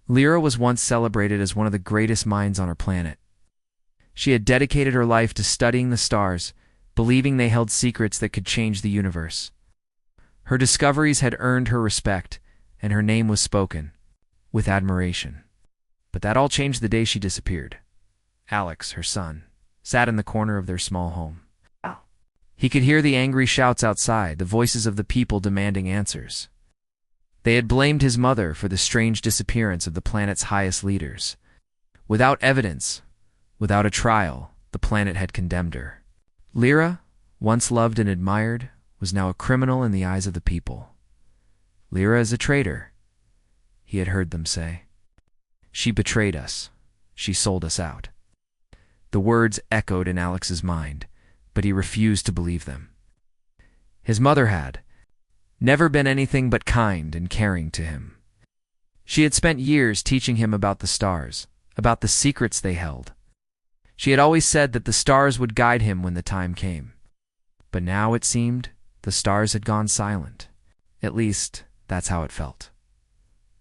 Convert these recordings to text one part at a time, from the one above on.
Lyra was once celebrated as one of the greatest minds on her planet. She had dedicated her life to studying the stars, believing they held secrets that could change the universe. Her discoveries had earned her respect, and her name was spoken with admiration. But that all changed the day she disappeared. Alex, her son, sat in the corner of their small home. He could hear the angry shouts outside, the voices of the people demanding answers. They had blamed his mother for the strange disappearance of the planet's highest leaders. Without evidence, without a trial, the planet had condemned her. Lyra, once loved and admired, was now a criminal in the eyes of the people. Lyra is a traitor, he had heard them say. She betrayed us. She sold us out. The words echoed in Alex's mind, but he refused to believe them. His mother had never been anything but kind and caring to him. She had spent years teaching him about the stars, about the secrets they held. She had always said that the stars would guide him when the time came. But now, it seemed, the stars had gone silent. At least, that's how it felt.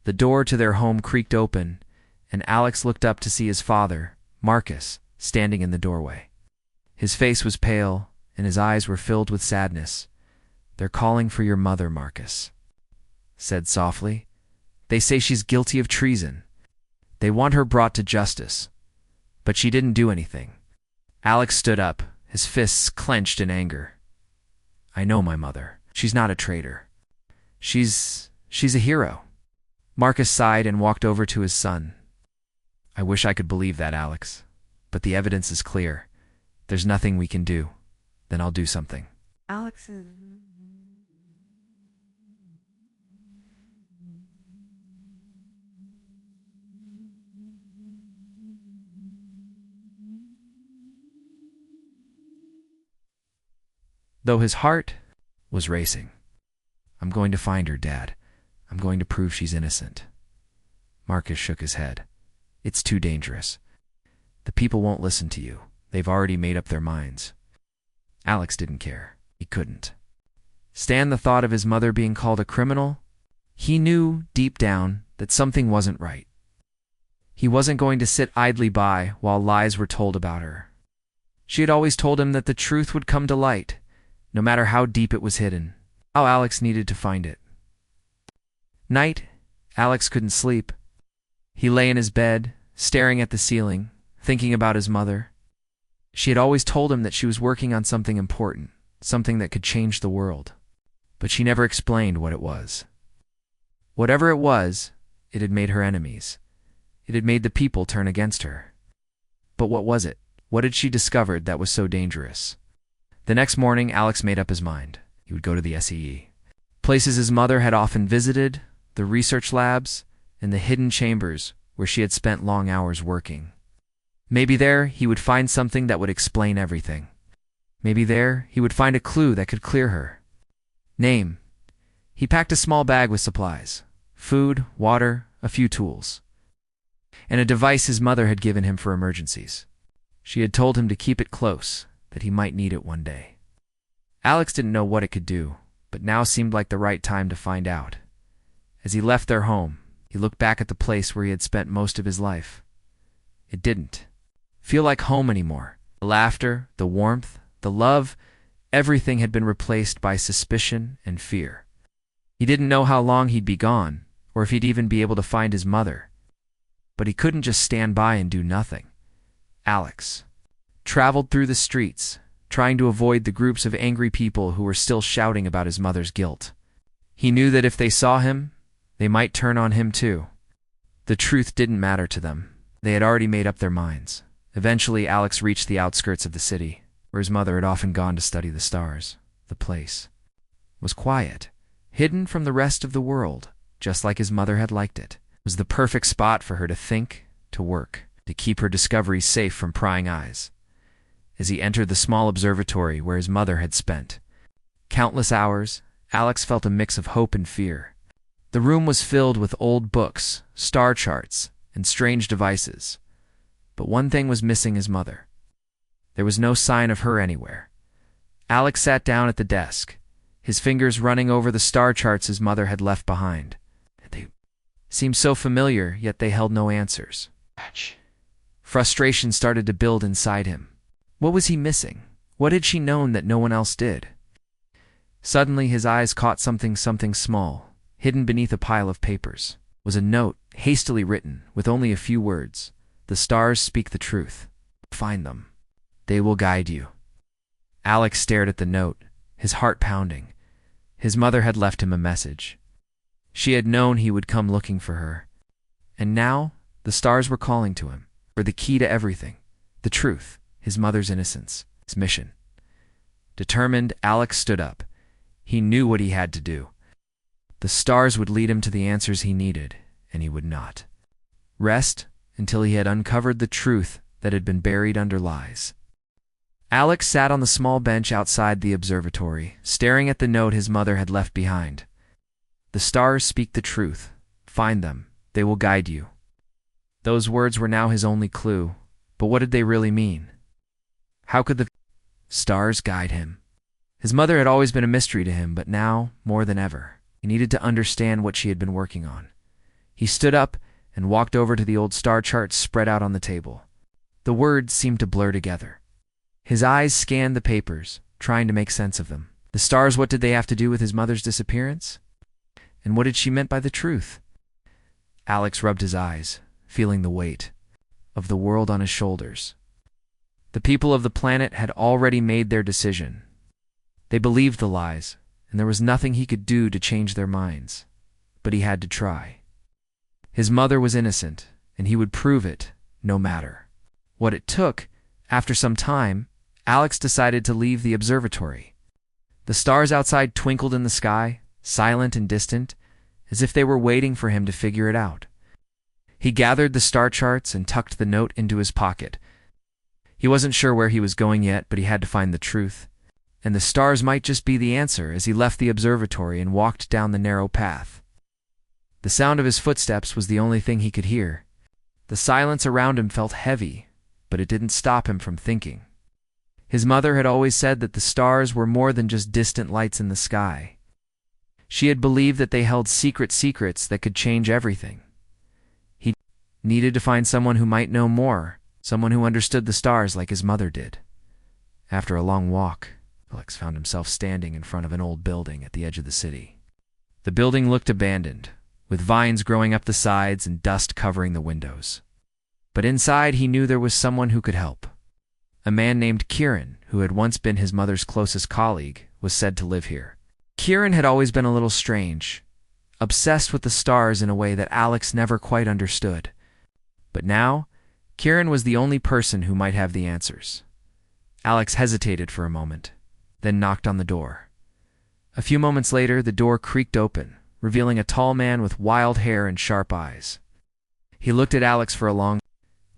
The door to their home creaked open, and Alex looked up to see his father, Marcus, standing in the doorway. His face was pale, and his eyes were filled with sadness. "They're calling for your mother," Marcus said softly. "They say she's guilty of treason. They want her brought to justice. But she didn't do anything." Alex stood up, his fists clenched in anger. "I know my mother. She's not a traitor. She's a hero." Marcus sighed and walked over to his son. "I wish I could believe that, Alex. But the evidence is clear. There's nothing we can do. Then I'll do something." Alex is... Though his heart was racing. "I'm going to find her, Dad. I'm going to prove she's innocent." Marcus shook his head. "It's too dangerous. The people won't listen to you. They've already made up their minds." Alex didn't care. He couldn't stand the thought of his mother being called a criminal. He knew, deep down, that something wasn't right. He wasn't going to sit idly by while lies were told about her. She had always told him that the truth would come to light, no matter how deep it was hidden. How Alex needed to find it. Night, Alex couldn't sleep. He lay in his bed, staring at the ceiling, thinking about his mother. She had always told him that she was working on something important, something that could change the world. But she never explained what it was. Whatever it was, it had made her enemies. It had made the people turn against her. But what was it? What had she discovered that was so dangerous? The next morning, Alex made up his mind. He would go to the SEE. Places his mother had often visited, the research labs, and the hidden chambers where she had spent long hours working. Maybe there he would find something that would explain everything. Maybe there he would find a clue that could clear her. Name. He packed a small bag with supplies. Food, water, a few tools. And a device his mother had given him for emergencies. She had told him to keep it close, that he might need it one day. Alex didn't know what it could do, but now seemed like the right time to find out. As he left their home, he looked back at the place where he had spent most of his life. It didn't feel like home anymore. The laughter, the warmth, the love, everything had been replaced by suspicion and fear. He didn't know how long he'd be gone, or if he'd even be able to find his mother. But he couldn't just stand by and do nothing. Alex traveled through the streets, trying to avoid the groups of angry people who were still shouting about his mother's guilt. He knew that if they saw him, they might turn on him too. The truth didn't matter to them. They had already made up their minds. Eventually, Alex reached the outskirts of the city, where his mother had often gone to study the stars. The place was quiet, hidden from the rest of the world, just like his mother had liked it. It was the perfect spot for her to think, to work, to keep her discoveries safe from prying eyes. As he entered the small observatory where his mother had spent countless hours, Alex felt a mix of hope and fear. The room was filled with old books, star charts, and strange devices. But one thing was missing: his mother. There was no sign of her anywhere. Alex sat down at the desk, his fingers running over the star charts his mother had left behind. seemed so familiar, yet they held no answers. Frustration started to build inside him. What was he missing? What had she known that no one else did? Suddenly his eyes caught something small, hidden beneath a pile of papers. It was a note, hastily written, with only a few words. The stars speak the truth. Find them. They will guide you. Alex stared at the note, his heart pounding. His mother had left him a message. She had known he would come looking for her. And now, the stars were calling to him, for the key to everything. The truth, his mother's innocence, his mission. Determined, Alex stood up. He knew what he had to do. The stars would lead him to the answers he needed, and he would not rest until he had uncovered the truth that had been buried under lies. Alex sat on the small bench outside the observatory, staring at the note his mother had left behind. The stars speak the truth. Find them. They will guide you. Those words were now his only clue, but what did they really mean? How could the stars guide him? His mother had always been a mystery to him, but now, more than ever, he needed to understand what she had been working on. He stood up and walked over to the old star charts spread out on the table. The words seemed to blur together. His eyes scanned the papers, trying to make sense of them. The stars, what did they have to do with his mother's disappearance? And what had she meant by the truth? Alex rubbed his eyes, feeling the weight of the world on his shoulders. The people of the planet had already made their decision. They believed the lies, and there was nothing he could do to change their minds. But he had to try. His mother was innocent, and he would prove it, no matter what it took. After some time, Alex decided to leave the observatory. The stars outside twinkled in the sky, silent and distant, as if they were waiting for him to figure it out. He gathered the star charts and tucked the note into his pocket. He wasn't sure where he was going yet, but he had to find the truth. And the stars might just be the answer as he left the observatory and walked down the narrow path. The sound of his footsteps was the only thing he could hear. The silence around him felt heavy, but it didn't stop him from thinking. His mother had always said that the stars were more than just distant lights in the sky. She had believed that they held secrets that could change everything. He needed to find someone who might know more, someone who understood the stars like his mother did. After a long walk, Alex found himself standing in front of an old building at the edge of the city. The building looked abandoned, with vines growing up the sides and dust covering the windows. But inside he knew there was someone who could help. A man named Kieran, who had once been his mother's closest colleague, was said to live here. Kieran had always been a little strange, obsessed with the stars in a way that Alex never quite understood. But now, Kieran was the only person who might have the answers. Alex hesitated for a moment, then knocked on the door. A few moments later, the door creaked open, revealing a tall man with wild hair and sharp eyes. He looked at Alex for a long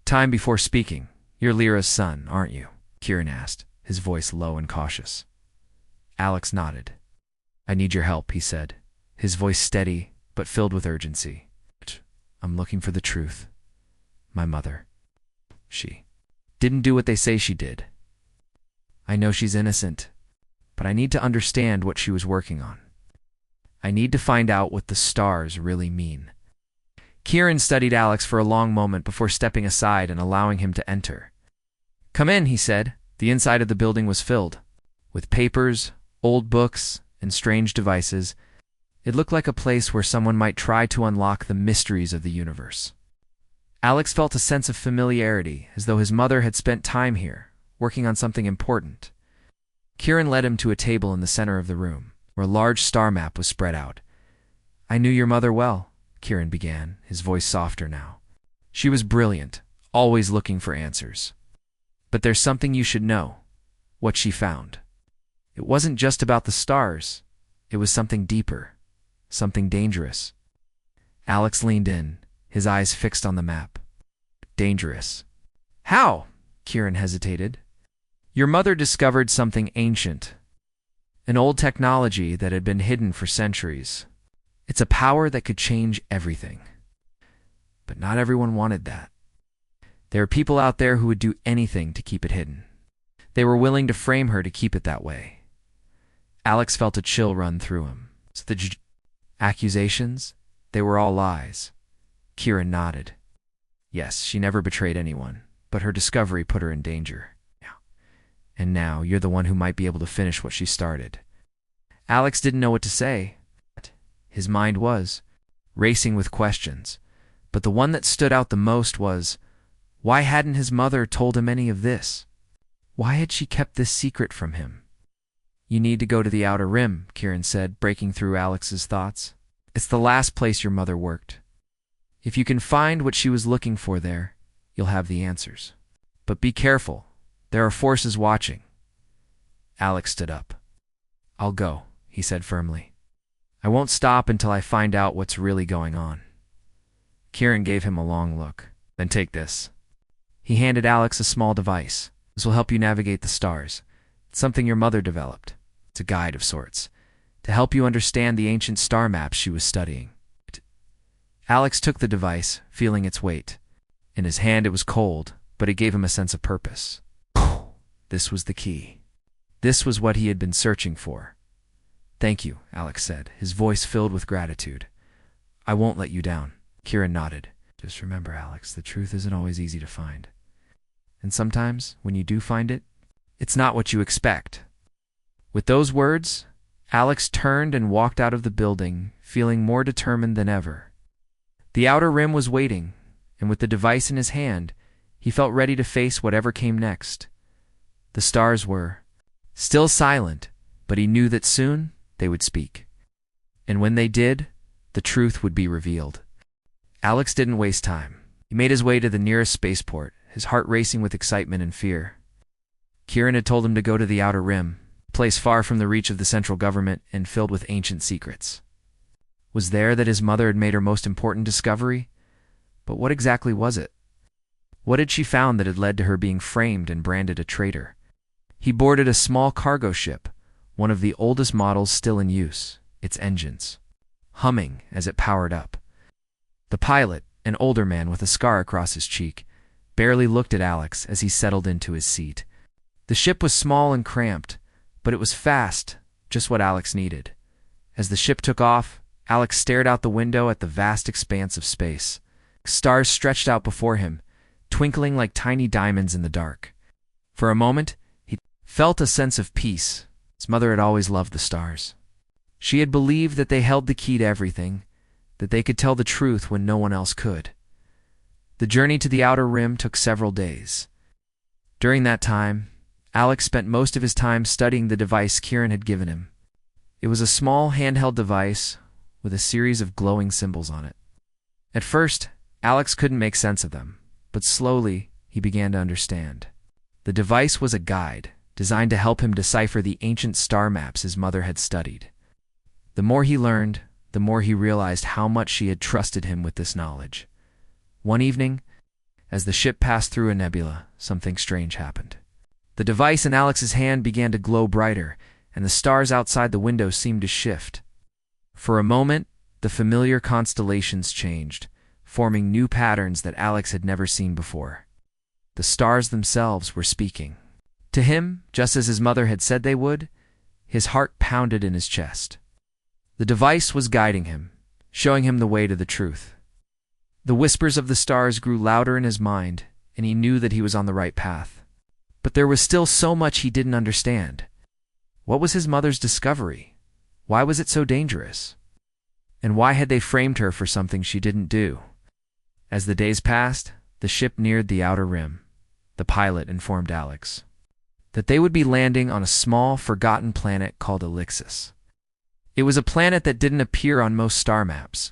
time before speaking. "You're Lyra's son, aren't you?" Kieran asked, his voice low and cautious. Alex nodded. "I need your help," he said, his voice steady but filled with urgency. "I'm looking for the truth. My mother. She didn't do what they say she did. I know she's innocent, but I need to understand what she was working on. I need to find out what the stars really mean." Kieran studied Alex for a long moment before stepping aside and allowing him to enter. "Come in," he said. The inside of the building was filled with papers, old books, and strange devices. It looked like a place where someone might try to unlock the mysteries of the universe. Alex felt a sense of familiarity, as though his mother had spent time here, working on something important. Kieran led him to a table in the center of the room, where a large star map was spread out. "I knew your mother well," Kieran began, his voice softer now. "She was brilliant, always looking for answers. But there's something you should know, what she found. It wasn't just about the stars. It was something deeper, something dangerous." Alex leaned in, his eyes fixed on the map. "Dangerous? How?" Kieran hesitated. "Your mother discovered something ancient, an old technology that had been hidden for centuries. It's a power that could change everything. But not everyone wanted that. There are people out there who would do anything to keep it hidden. They were willing to frame her to keep it that way." Alex felt a chill run through him. So the accusations, they were all lies. Kieran nodded. Yes, she never betrayed anyone, but her discovery put her in danger. And now you're the one who might be able to finish what she started. Alex didn't know what to say. His mind was racing with questions, but the one that stood out the most was, why hadn't his mother told him any of this? Why had she kept this secret from him? You need to go to the Outer Rim, Kieran said, breaking through Alex's thoughts. It's the last place your mother worked. If you can find what she was looking for there, you'll have the answers. But be careful. There are forces watching. Alex stood up. I'll go, he said firmly. I won't stop until I find out what's really going on. Kieran gave him a long look. Then take this. He handed Alex a small device. This will help you navigate the stars. It's something your mother developed. It's a guide of sorts, to help you understand the ancient star maps she was studying. Alex took the device, feeling its weight. In his hand it was cold, but it gave him a sense of purpose. This was the key. This was what he had been searching for. Thank you, Alex said, his voice filled with gratitude. I won't let you down. Kieran nodded. Just remember, Alex, the truth isn't always easy to find. And sometimes, when you do find it, it's not what you expect. With those words, Alex turned and walked out of the building, feeling more determined than ever. The Outer Rim was waiting, and with the device in his hand, he felt ready to face whatever came next. The stars were still silent, but he knew that soon they would speak. And when they did, the truth would be revealed. Alex didn't waste time. He made his way to the nearest spaceport, his heart racing with excitement and fear. Kieran had told him to go to the Outer Rim, a place far from the reach of the central government and filled with ancient secrets. Was there that his mother had made her most important discovery? But what exactly was it? What had she found that had led to her being framed and branded a traitor? He boarded a small cargo ship, one of the oldest models still in use, its engines humming as it powered up. The pilot, an older man with a scar across his cheek, barely looked at Alex as he settled into his seat. The ship was small and cramped, but it was fast, just what Alex needed. As the ship took off, Alex stared out the window at the vast expanse of space. Stars stretched out before him, twinkling like tiny diamonds in the dark. For a moment, he felt a sense of peace. His mother had always loved the stars. She had believed that they held the key to everything, that they could tell the truth when no one else could. The journey to the Outer Rim took several days. During that time, Alex spent most of his time studying the device Kieran had given him. It was a small handheld device with a series of glowing symbols on it. At first, Alex couldn't make sense of them, but slowly he began to understand. The device was a guide designed to help him decipher the ancient star maps his mother had studied. The more he learned, the more he realized how much she had trusted him with this knowledge. One evening, as the ship passed through a nebula, something strange happened. The device in Alex's hand began to glow brighter, and the stars outside the window seemed to shift. For a moment, the familiar constellations changed, forming new patterns that Alex had never seen before. The stars themselves were speaking. To him, just as his mother had said they would, his heart pounded in his chest. The device was guiding him, showing him the way to the truth. The whispers of the stars grew louder in his mind, and he knew that he was on the right path. But there was still so much he didn't understand. What was his mother's discovery? Why was it so dangerous? And why had they framed her for something she didn't do? As the days passed, the ship neared the Outer Rim. The pilot informed Alex that they would be landing on a small, forgotten planet called Elixis. It was a planet that didn't appear on most star maps,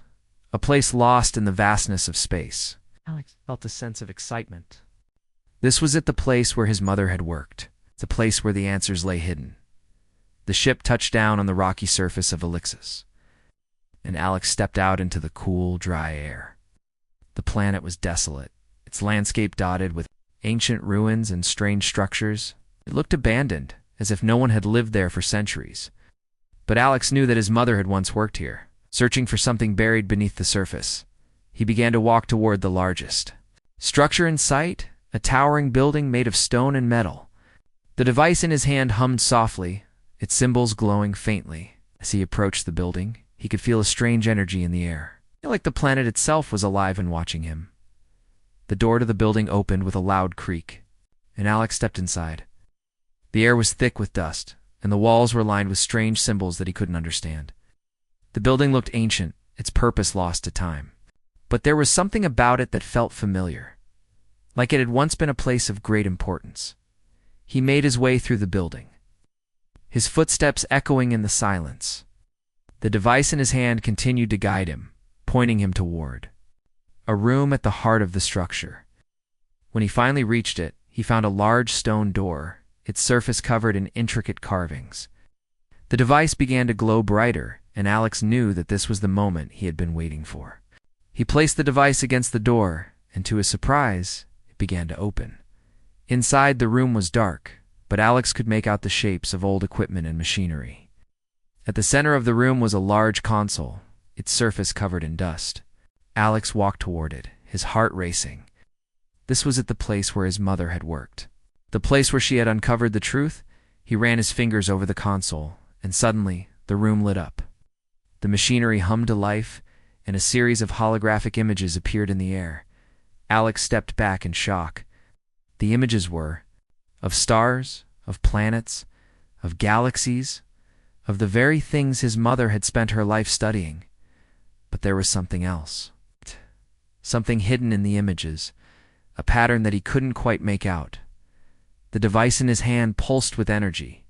a place lost in the vastness of space. Alex felt a sense of excitement. This was at the place where his mother had worked, the place where the answers lay hidden. The ship touched down on the rocky surface of Elixis, and Alex stepped out into the cool, dry air. The planet was desolate, its landscape dotted with ancient ruins and strange structures. It looked abandoned, as if no one had lived there for centuries. But Alex knew that his mother had once worked here, searching for something buried beneath the surface. He began to walk toward the largest structure in sight, a towering building made of stone and metal. The device in his hand hummed softly, its symbols glowing faintly. As he approached the building, he could feel a strange energy in the air. Like the planet itself was alive and watching him. The door to the building opened with a loud creak, and Alex stepped inside. The air was thick with dust, and the walls were lined with strange symbols that he couldn't understand. The building looked ancient, its purpose lost to time. But there was something about it that felt familiar, like it had once been a place of great importance. He made his way through the building, his footsteps echoing in the silence. The device in his hand continued to guide him, pointing him toward a room at the heart of the structure. When he finally reached it, he found a large stone door, its surface covered in intricate carvings. The device began to glow brighter, and Alex knew that this was the moment he had been waiting for. He placed the device against the door, and to his surprise, it began to open. Inside, the room was dark, but Alex could make out the shapes of old equipment and machinery. At the center of the room was a large console, its surface covered in dust. Alex walked toward it, his heart racing. This was at the place where his mother had worked. The place where she had uncovered the truth. He ran his fingers over the console, and suddenly, the room lit up. The machinery hummed to life, and a series of holographic images appeared in the air. Alex stepped back in shock. The images were of stars, of planets, of galaxies, of the very things his mother had spent her life studying. But there was something else. Something hidden in the images, a pattern that he couldn't quite make out. The device in his hand pulsed with energy,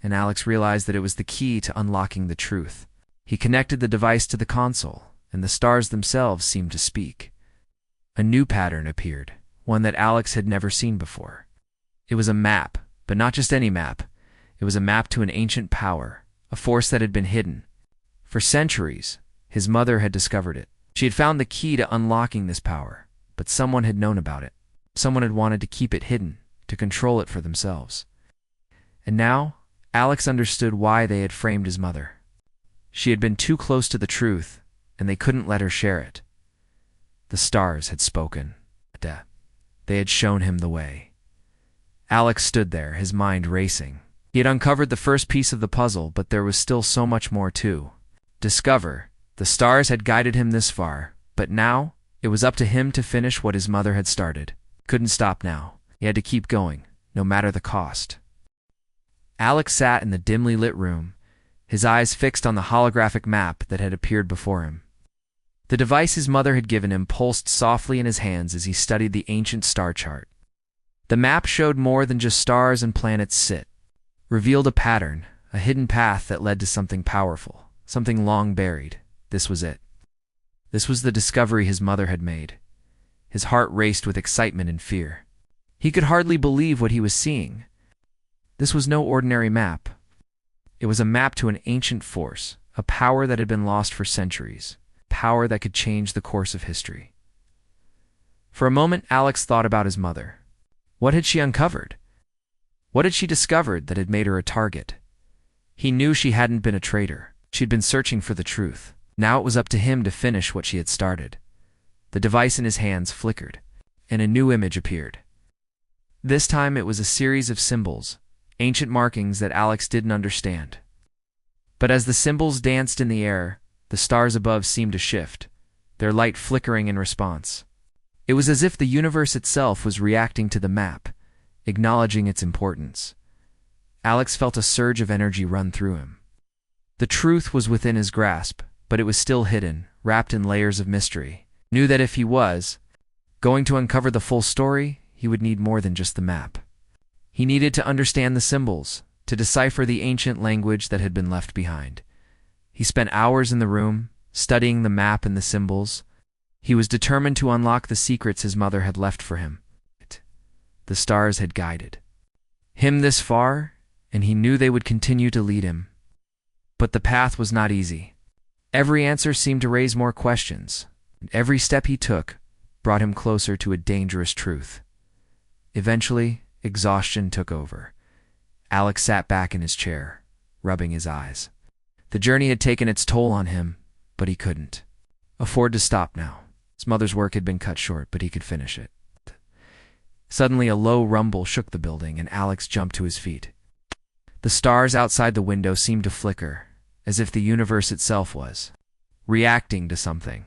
and Alex realized that it was the key to unlocking the truth. He connected the device to the console, and the stars themselves seemed to speak. A new pattern appeared, one that Alex had never seen before. It was a map, but not just any map. It was a map to an ancient power, a force that had been hidden. For centuries, his mother had discovered it. She had found the key to unlocking this power, but someone had known about it. Someone had wanted to keep it hidden, to control it for themselves. And now, Alex understood why they had framed his mother. She had been too close to the truth, and they couldn't let her share it. The stars had spoken. They had shown him the way. Alex stood there, his mind racing. He had uncovered the first piece of the puzzle, but there was still so much more to discover. The stars had guided him this far, but now it was up to him to finish what his mother had started. Couldn't stop now. He had to keep going, no matter the cost. Alex sat in the dimly lit room, his eyes fixed on the holographic map that had appeared before him. The device his mother had given him pulsed softly in his hands as he studied the ancient star chart. The map showed more than just stars and planets sit, revealed a pattern, a hidden path that led to something powerful, something long buried. This was it. This was the discovery his mother had made. His heart raced with excitement and fear. He could hardly believe what he was seeing. This was no ordinary map. It was a map to an ancient force, a power that had been lost for centuries, power that could change the course of history. For a moment, Alex thought about his mother. What had she uncovered? What had she discovered that had made her a target? He knew she hadn't been a traitor. She'd been searching for the truth. Now it was up to him to finish what she had started. The device in his hands flickered, and a new image appeared. This time it was a series of symbols, ancient markings that Alex didn't understand. But as the symbols danced in the air, the stars above seemed to shift, their light flickering in response. It was as if the universe itself was reacting to the map, acknowledging its importance. Alex felt a surge of energy run through him. The truth was within his grasp, but it was still hidden, wrapped in layers of mystery. Knew that if he was going to uncover the full story, he would need more than just the map. He needed to understand the symbols, to decipher the ancient language that had been left behind. He spent hours in the room, studying the map and the symbols. He was determined to unlock the secrets his mother had left for him. The stars had guided him this far, and he knew they would continue to lead him. But the path was not easy. Every answer seemed to raise more questions, and every step he took brought him closer to a dangerous truth. Eventually, exhaustion took over. Alex sat back in his chair, rubbing his eyes. The journey had taken its toll on him, but he couldn't afford to stop now. His mother's work had been cut short, but he could finish it. Suddenly, a low rumble shook the building, and Alex jumped to his feet. The stars outside the window seemed to flicker, as if the universe itself was reacting to something.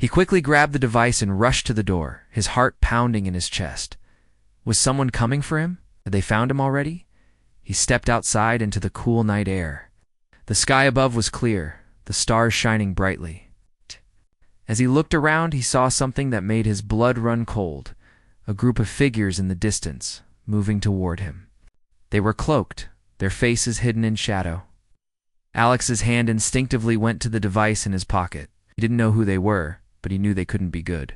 He quickly grabbed the device and rushed to the door, his heart pounding in his chest. Was someone coming for him? Had they found him already? He stepped outside into the cool night air. The sky above was clear, the stars shining brightly. As he looked around, he saw something that made his blood run cold, a group of figures in the distance, moving toward him. They were cloaked, their faces hidden in shadow. Alex's hand instinctively went to the device in his pocket. He didn't know who they were, but he knew they couldn't be good.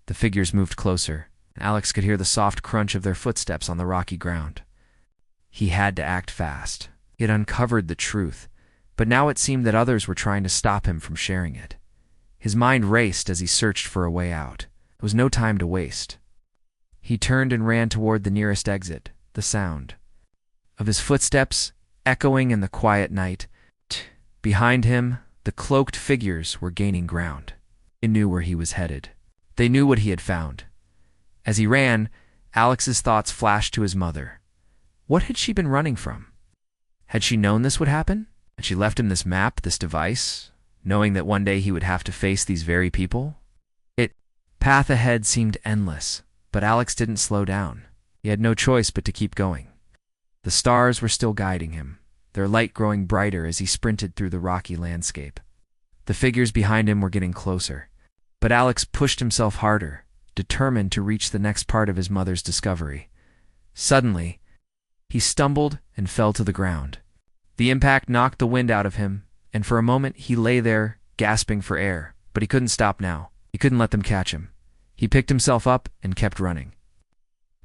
The figures moved closer, and Alex could hear the soft crunch of their footsteps on the rocky ground. He had to act fast. He had uncovered the truth, but now it seemed that others were trying to stop him from sharing it. His mind raced as he searched for a way out. There was no time to waste. He turned and ran toward the nearest exit, the sound of his footsteps echoing in the quiet night. Behind him, the cloaked figures were gaining ground. They knew where he was headed. They knew what he had found. As he ran, Alex's thoughts flashed to his mother. What had she been running from? Had she known this would happen? Had she left him this map, this device, knowing that one day he would have to face these very people? The path ahead seemed endless, but Alex didn't slow down. He had no choice but to keep going. The stars were still guiding him, their light growing brighter as he sprinted through the rocky landscape. The figures behind him were getting closer, but Alex pushed himself harder, determined to reach the next part of his mother's discovery. Suddenly, he stumbled and fell to the ground. The impact knocked the wind out of him, and for a moment he lay there, gasping for air, but he couldn't stop now. He couldn't let them catch him. He picked himself up and kept running.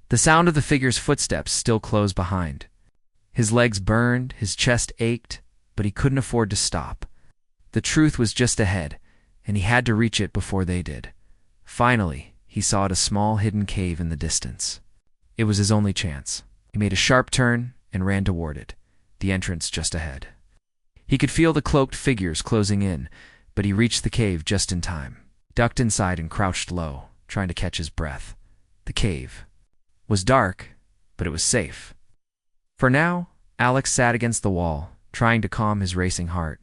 The sound of the figure's footsteps still close behind. His legs burned, his chest ached, but he couldn't afford to stop. The truth was just ahead, and he had to reach it before they did. Finally, he saw a small hidden cave in the distance. It was his only chance. He made a sharp turn and ran toward it, the entrance just ahead. He could feel the cloaked figures closing in, but he reached the cave just in time. He ducked inside and crouched low, trying to catch his breath. The cave was dark, but it was safe. For now, Alex sat against the wall, trying to calm his racing heart.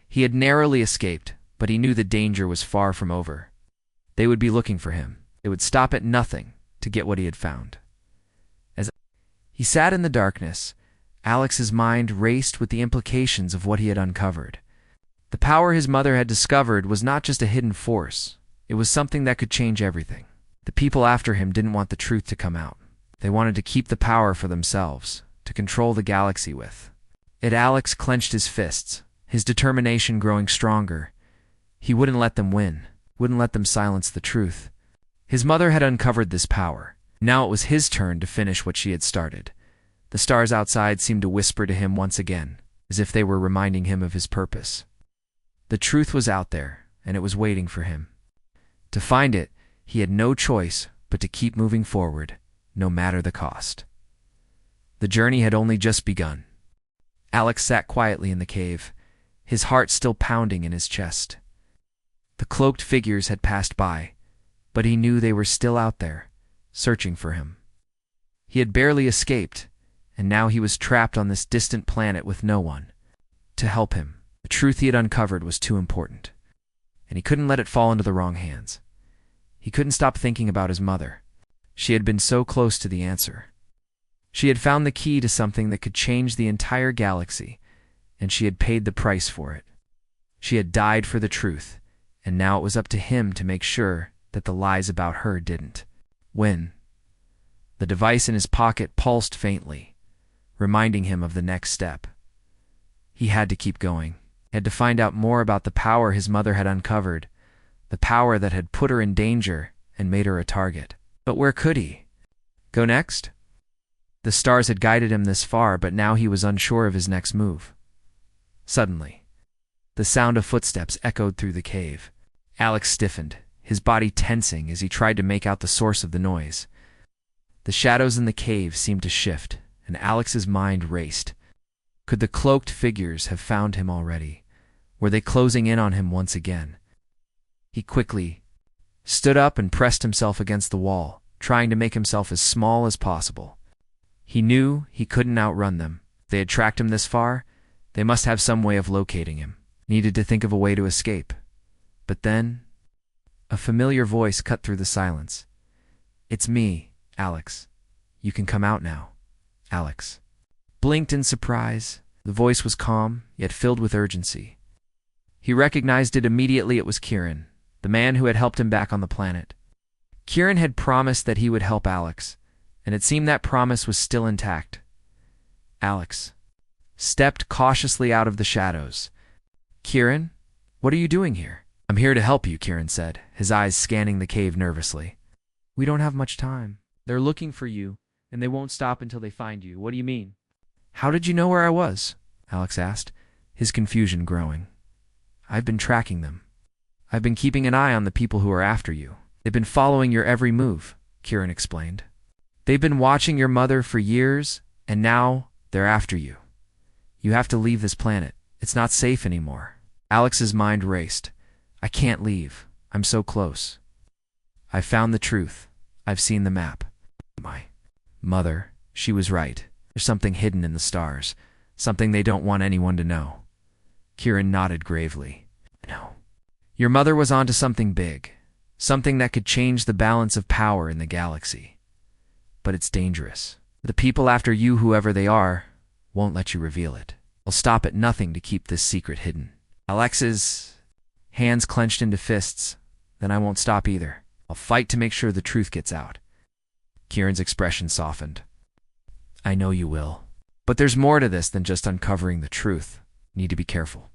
He had narrowly escaped, but he knew the danger was far from over. They would be looking for him. They would stop at nothing to get what he had found. As he sat in the darkness, Alex's mind raced with the implications of what he had uncovered. The power his mother had discovered was not just a hidden force. It was something that could change everything. The people after him didn't want the truth to come out. They wanted to keep the power for themselves, to control the galaxy with. Alex clenched his fists, his determination growing stronger. He wouldn't let them win, wouldn't let them silence the truth. His mother had uncovered this power. Now it was his turn to finish what she had started. The stars outside seemed to whisper to him once again, as if they were reminding him of his purpose. The truth was out there, and it was waiting for him. To find it, he had no choice but to keep moving forward, no matter the cost. The journey had only just begun. Alex sat quietly in the cave, his heart still pounding in his chest. The cloaked figures had passed by, but he knew they were still out there, searching for him. He had barely escaped, and now he was trapped on this distant planet with no one to help him. The truth he had uncovered was too important, and he couldn't let it fall into the wrong hands. He couldn't stop thinking about his mother. She had been so close to the answer. She had found the key to something that could change the entire galaxy, and she had paid the price for it. She had died for the truth, and now it was up to him to make sure that the lies about her didn't. When the device in his pocket pulsed faintly, reminding him of the next step. He had to keep going. He had to find out more about the power his mother had uncovered, the power that had put her in danger and made her a target. But where could he go next? The stars had guided him this far, but now he was unsure of his next move. Suddenly, the sound of footsteps echoed through the cave. Alex stiffened, his body tensing as he tried to make out the source of the noise. The shadows in the cave seemed to shift, and Alex's mind raced. Could the cloaked figures have found him already? Were they closing in on him once again? He quickly stood up and pressed himself against the wall, trying to make himself as small as possible. He knew he couldn't outrun them. If they had tracked him this far, they must have some way of locating him. Needed to think of a way to escape. But then, A familiar voice cut through the silence. "It's me, Alex. You can come out now." Alex blinked in surprise. The voice was calm, yet filled with urgency. He recognized it immediately. It was Kieran, the man who had helped him back on the planet. Kieran had promised that he would help Alex, and it seemed that promise was still intact. Alex stepped cautiously out of the shadows. "Kieran, what are you doing here?" "I'm here to help you," Kieran said, his eyes scanning the cave nervously. "We don't have much time. They're looking for you, and they won't stop until they find you." "What do you mean?" "How did you know where I was?" Alex asked, his confusion growing. "I've been tracking them. I've been keeping an eye on the people who are after you. They've been following your every move," Kieran explained. "They've been watching your mother for years, and now they're after you. You have to leave this planet. It's not safe anymore." Alex's mind raced. "I can't leave. I'm so close. I've found the truth. I've seen the map. My mother, she was right. There's something hidden in the stars, something they don't want anyone to know." Kieran nodded gravely. "No. Your mother was onto something big, something that could change the balance of power in the galaxy. But it's dangerous. The people after you, whoever they are, won't let you reveal it. I'll stop at nothing to keep this secret hidden." Alex's hands clenched into fists. "Then I won't stop either. I'll fight to make sure the truth gets out." Kieran's expression softened. "I know you will. But there's more to this than just uncovering the truth. You need to be careful.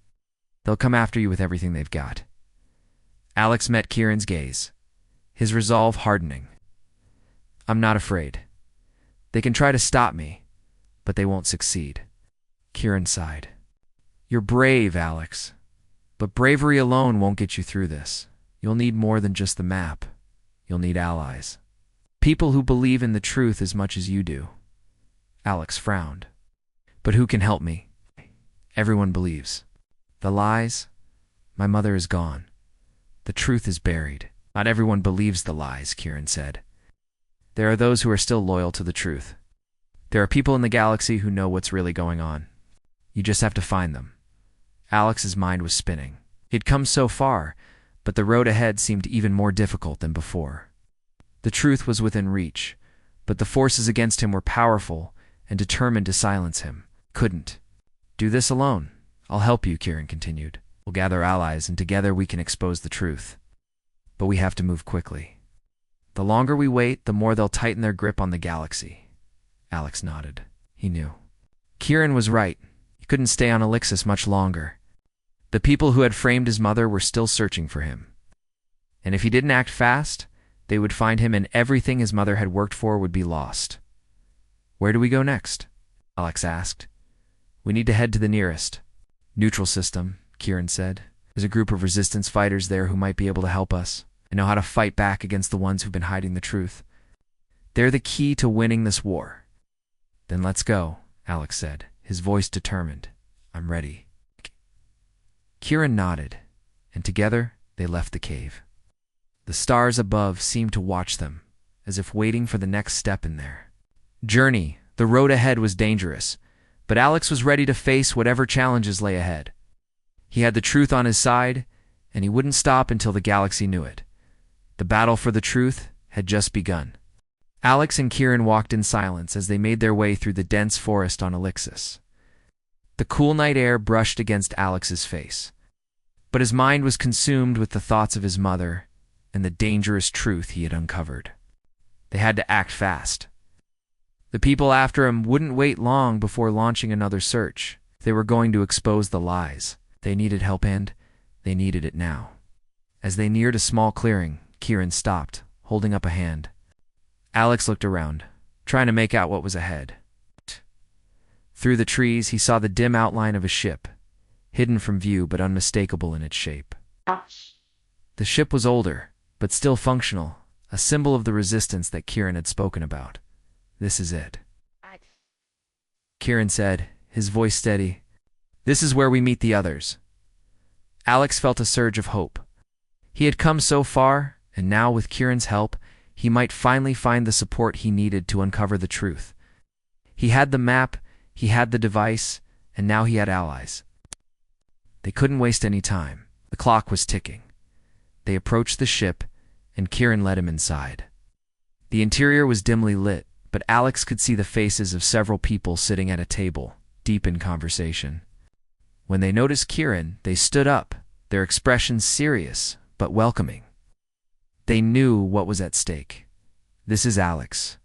They'll come after you with everything they've got." Alex met Kieran's gaze, his resolve hardening. "I'm not afraid. They can try to stop me, but they won't succeed." Kieran sighed. "You're brave, Alex. But bravery alone won't get you through this. You'll need more than just the map. You'll need allies. People who believe in the truth as much as you do." Alex frowned. "But who can help me?" "Everyone believes. The lies? My mother is gone. The truth is buried." "Not everyone believes the lies," Kieran said. "There are those who are still loyal to the truth. There are people in the galaxy who know what's really going on. You just have to find them." Alex's mind was spinning. He'd come so far, but the road ahead seemed even more difficult than before. The truth was within reach, but the forces against him were powerful and determined to silence him. Couldn't do this alone. "I'll help you," Kieran continued. "We'll gather allies, and together we can expose the truth. But we have to move quickly. The longer we wait, the more they'll tighten their grip on the galaxy." Alex nodded. He knew. Kieran was right. He couldn't stay on Elixis much longer. The people who had framed his mother were still searching for him. And if he didn't act fast, they would find him, and everything his mother had worked for would be lost. "Where do we go next?" Alex asked. "We need to head to the nearest neutral system," Kieran said. "There's a group of resistance fighters there who might be able to help us and know how to fight back against the ones who've been hiding the truth. They're the key to winning this war." "Then let's go," Alex said, his voice determined. "I'm ready." Kieran nodded, and together they left the cave. The stars above seemed to watch them, as if waiting for the next step in their journey. The road ahead was dangerous, but Alex was ready to face whatever challenges lay ahead. He had the truth on his side, and he wouldn't stop until the galaxy knew it. The battle for the truth had just begun. Alex and Kieran walked in silence as they made their way through the dense forest on Elixis. The cool night air brushed against Alex's face, but his mind was consumed with the thoughts of his mother and the dangerous truth he had uncovered. They had to act fast. The people after him wouldn't wait long before launching another search. They were going to expose the lies. They needed help, and they needed it now. As they neared a small clearing, Kieran stopped, holding up a hand. Alex looked around, trying to make out what was ahead. Through the trees, he saw the dim outline of a ship, hidden from view but unmistakable in its shape. The ship was older, but still functional, a symbol of the resistance that Kieran had spoken about. "This is it," Kieran said, his voice steady. "This is where we meet the others." Alex felt a surge of hope. He had come so far, and now with Kieran's help, he might finally find the support he needed to uncover the truth. He had the map, he had the device, and now he had allies. They couldn't waste any time. The clock was ticking. They approached the ship, and Kieran led him inside. The interior was dimly lit, but Alex could see the faces of several people sitting at a table, deep in conversation. When they noticed Kieran, they stood up, their expressions serious but welcoming. They knew what was at stake. "This is Alex,"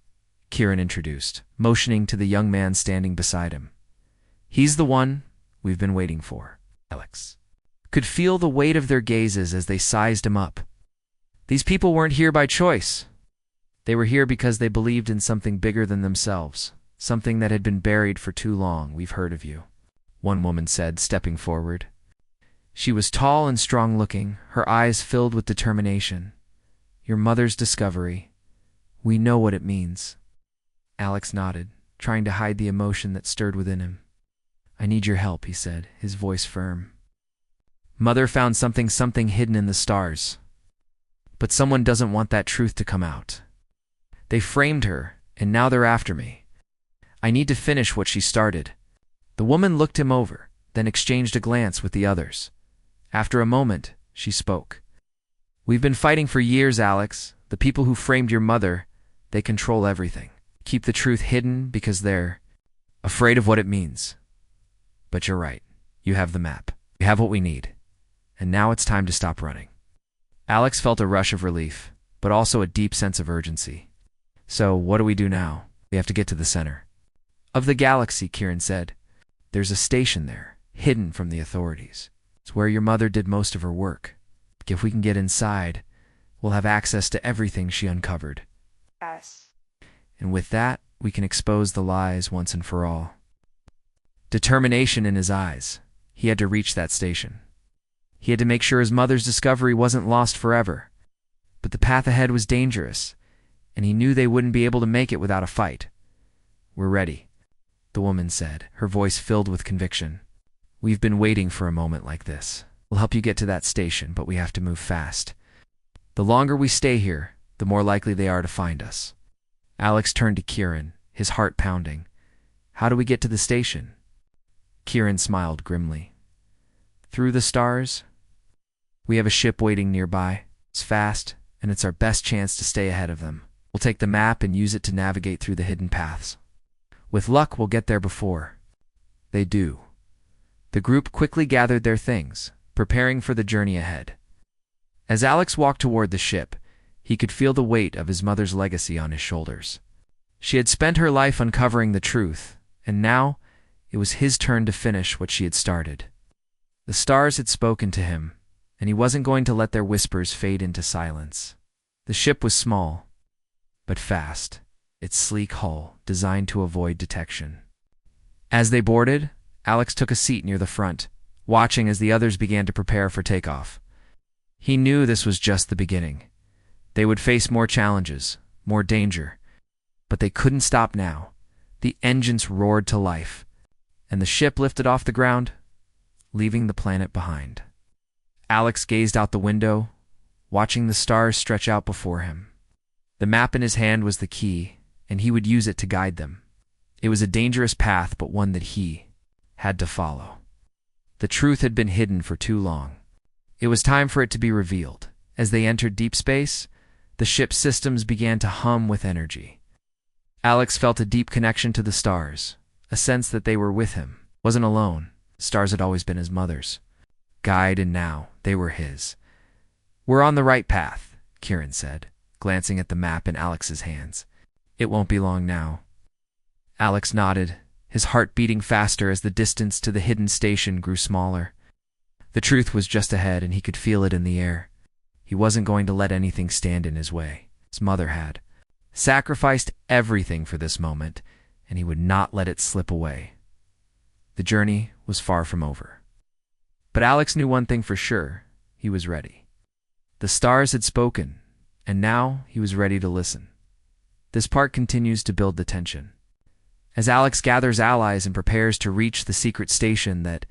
Kieran introduced, motioning to the young man standing beside him. "He's the one we've been waiting for." Alex could feel the weight of their gazes as they sized him up. These people weren't here by choice. They were here because they believed in something bigger than themselves, something that had been buried for too long. "We've heard of you," one woman said, stepping forward. She was tall and strong-looking, her eyes filled with determination. "Your mother's discovery. We know what it means." Alex nodded, trying to hide the emotion that stirred within him. "I need your help," he said, his voice firm. "Mother found something hidden in the stars. But someone doesn't want that truth to come out. They framed her, and now they're after me. I need to finish what she started." The woman looked him over, then exchanged a glance with the others. After a moment, she spoke. "We've been fighting for years, Alex. The people who framed your mother, they control everything. Keep the truth hidden because they're afraid of what it means. But you're right. You have the map. You have what we need. And now it's time to stop running." Alex felt a rush of relief, but also a deep sense of urgency. "So, what do we do now?" "We have to get to the center of the galaxy," Kieran said. "There's a station there, hidden from the authorities. It's where your mother did most of her work. If we can get inside, we'll have access to everything she uncovered. Yes. And with that, we can expose the lies once and for all." Determination in his eyes. He had to reach that station. He had to make sure his mother's discovery wasn't lost forever. But the path ahead was dangerous, and he knew they wouldn't be able to make it without a fight. "We're ready," the woman said, her voice filled with conviction. "We've been waiting for a moment like this. We'll help you get to that station, but we have to move fast. The longer we stay here, the more likely they are to find us." Alex turned to Kieran, his heart pounding. "How do we get to the station?" Kieran smiled grimly. "Through the stars? We have a ship waiting nearby. It's fast, and it's our best chance to stay ahead of them. We'll take the map and use it to navigate through the hidden paths. With luck, we'll get there before they do." The group quickly gathered their things, preparing for the journey ahead. As Alex walked toward the ship, he could feel the weight of his mother's legacy on his shoulders. She had spent her life uncovering the truth, and now it was his turn to finish what she had started. The stars had spoken to him, and he wasn't going to let their whispers fade into silence. The ship was small, but fast, its sleek hull designed to avoid detection. As they boarded, Alex took a seat near the front, watching as the others began to prepare for takeoff. He knew this was just the beginning. They would face more challenges, more danger, but they couldn't stop now. The engines roared to life, and the ship lifted off the ground, leaving the planet behind. Alex gazed out the window, watching the stars stretch out before him. The map in his hand was the key, and he would use it to guide them. It was a dangerous path, but one that he had to follow. The truth had been hidden for too long. It was time for it to be revealed. As they entered deep space, the ship's systems began to hum with energy. Alex felt a deep connection to the stars, a sense that they were with him. Wasn't alone. The stars had always been his mother's guide, and now they were his. "We're on the right path," Kieran said, glancing at the map in Alex's hands. "It won't be long now." Alex nodded, his heart beating faster as the distance to the hidden station grew smaller. The truth was just ahead, and he could feel it in the air. He wasn't going to let anything stand in his way. His mother had sacrificed everything for this moment, and he would not let it slip away. The journey was far from over. But Alex knew one thing for sure. He was ready. The stars had spoken, and now he was ready to listen. This part continues to build the tension. As Alex gathers allies and prepares to reach the secret station that